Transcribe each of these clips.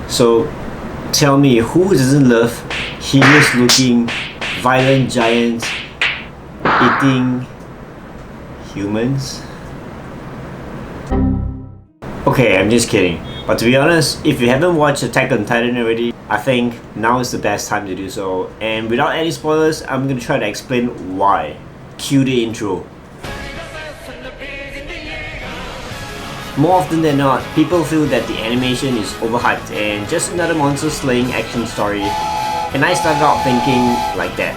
So tell me, who doesn't love hideous looking, violent giants eating humans? Okay, I'm just kidding. But to be honest, if you haven't watched Attack on Titan already, I think now is the best time to do so. And without any spoilers, I'm gonna try to explain why. Cue the intro. More often than not, people feel that the animation is overhyped and just another monster slaying action story. And I started out thinking like that.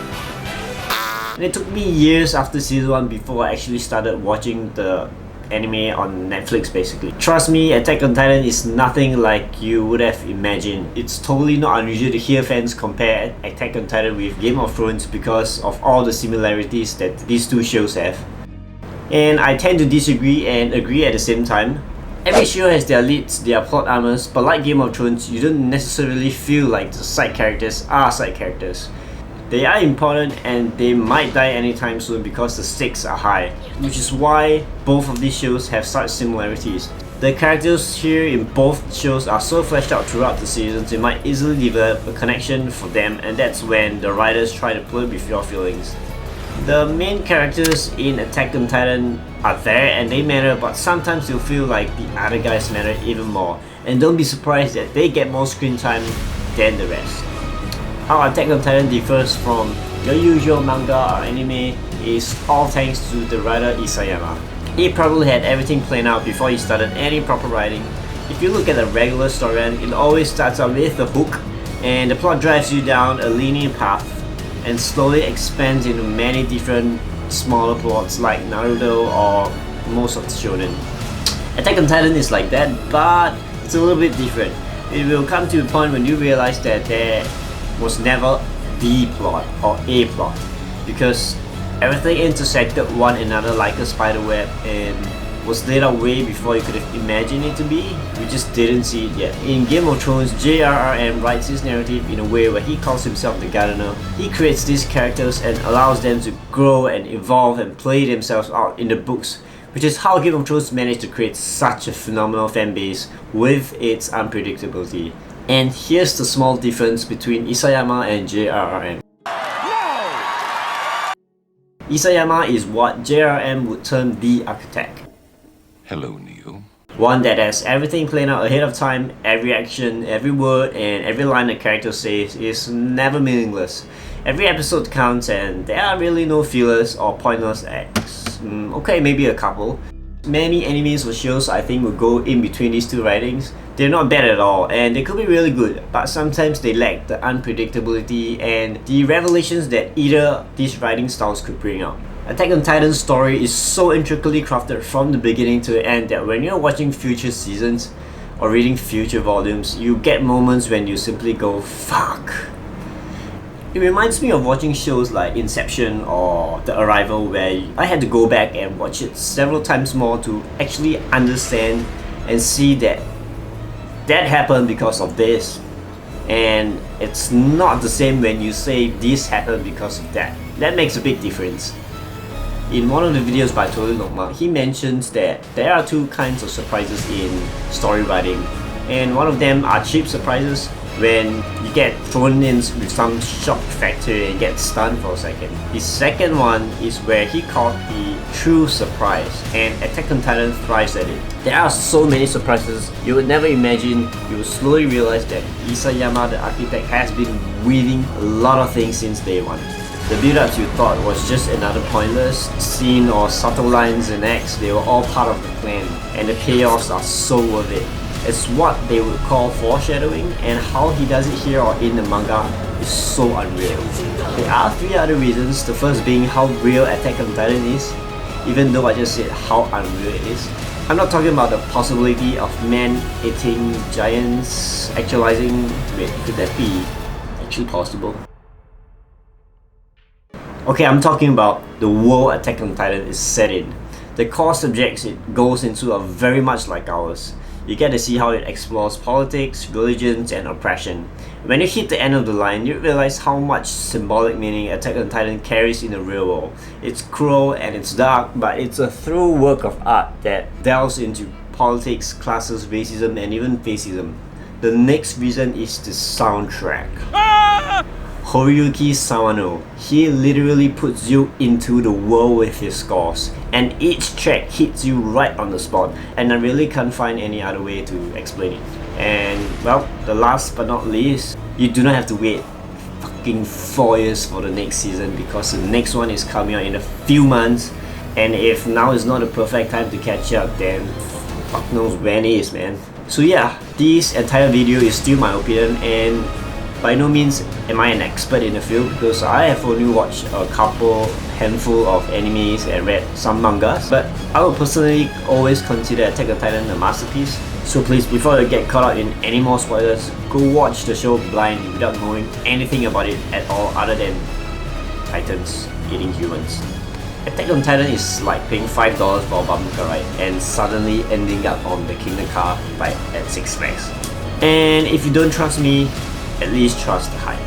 And it took me years after season 1 before I actually started watching the anime on Netflix basically. Trust me, Attack on Titan is nothing like you would have imagined. It's totally not unusual to hear fans compare Attack on Titan with Game of Thrones because of all the similarities that these two shows have. And I tend to disagree and agree at the same time. Every show has their leads, their plot armors, but like Game of Thrones, you don't necessarily feel like the side characters are side characters. They are important and they might die anytime soon because the stakes are high, which is why both of these shows have such similarities. The characters here in both shows are so fleshed out throughout the seasons, you might easily develop a connection for them, and that's when the writers try to play with your feelings. The main characters in Attack on Titan are there and they matter, but sometimes you'll feel like the other guys matter even more, and don't be surprised that they get more screen time than the rest. How Attack on Titan differs from your usual manga or anime is all thanks to the writer Isayama. He probably had everything planned out before he started any proper writing. If you look at a regular storyline, it always starts out with a hook and the plot drives you down a linear path and slowly expands into many different smaller plots like Naruto or most of the shonen. Attack on Titan is like that, but it's a little bit different. It will come to a point when you realize that there was never the plot or a plot, because everything intersected one another like a spider web and was laid out way before you could have imagined it to be. We just didn't see it yet. In Game of Thrones, JRRM writes his narrative in a way where he calls himself the gardener. He creates these characters and allows them to grow and evolve and play themselves out in the books, which is how Game of Thrones managed to create such a phenomenal fan base with its unpredictability. And here's the small difference between Isayama and JRRM. Isayama is what JRM would term the architect. Hello, Neil. One that has everything planned out ahead of time. Every action, every word, and every line the character says is never meaningless. Every episode counts and there are really no fillers or pointless acts. Okay, maybe a couple. Many animes or shows I think will go in between these two writings. They're not bad at all and they could be really good, but sometimes they lack the unpredictability and the revelations that either these writing styles could bring out. Attack on Titan's story is so intricately crafted from the beginning to the end that when you're watching future seasons or reading future volumes, you get moments when you simply go, fuck. It reminds me of watching shows like Inception or The Arrival, where I had to go back and watch it several times more to actually understand and see that that happened because of this. And it's not the same when you say this happened because of that. That makes a big difference. In one of the videos by TotallyNotMark, he mentions that there are two kinds of surprises in story writing, and one of them are cheap surprises, when you get thrown in with some shock factor and get stunned for a second. The second one is where he called the true surprise, and Attack on Titan thrives at it. There are so many surprises you would never imagine. You will slowly realize that Isayama, the architect, has been weaving a lot of things since day one. The build-ups you thought was just another pointless scene or subtle lines and acts, they were all part of the plan, and the payoffs are so worth it. It's what they would call foreshadowing, and how he does it here or in the manga is so unreal. There are three other reasons, the first being how real Attack on Titan is, even though I just said how unreal it is. I'm not talking about the possibility of man-eating giants actualizing. Wait, could that be actually possible? Okay, I'm talking about the world Attack on Titan is set in. The core subjects it goes into are very much like ours. You get to see how it explores politics, religions, and oppression. When you hit the end of the line, you realize how much symbolic meaning Attack on Titan carries in the real world. It's cruel and it's dark, but it's a through work of art that delves into politics, classes, racism, and even fascism. The next reason is the soundtrack. Horiyuki Sawano, he literally puts you into the world with his scores, and each track hits you right on the spot, and I really can't find any other way to explain it. And well, the last but not least, you do not have to wait fucking 4 years for the next season, because the next one is coming out in a few months, and if now is not the perfect time to catch up, then fuck knows when it is, man. So yeah, this entire video is still my opinion, and by no means am I an expert in the field, because I have only watched a handful of animes and read some mangas, but I would personally always consider Attack on Titan a masterpiece. So please, before you get caught up in any more spoilers, go watch the show blind without knowing anything about it at all other than Titans eating humans. Attack on Titan is like paying $5 for a Babuka ride and suddenly ending up on the Kingdom Car ride at Six Flags. And if you don't trust me, at least trust the hype.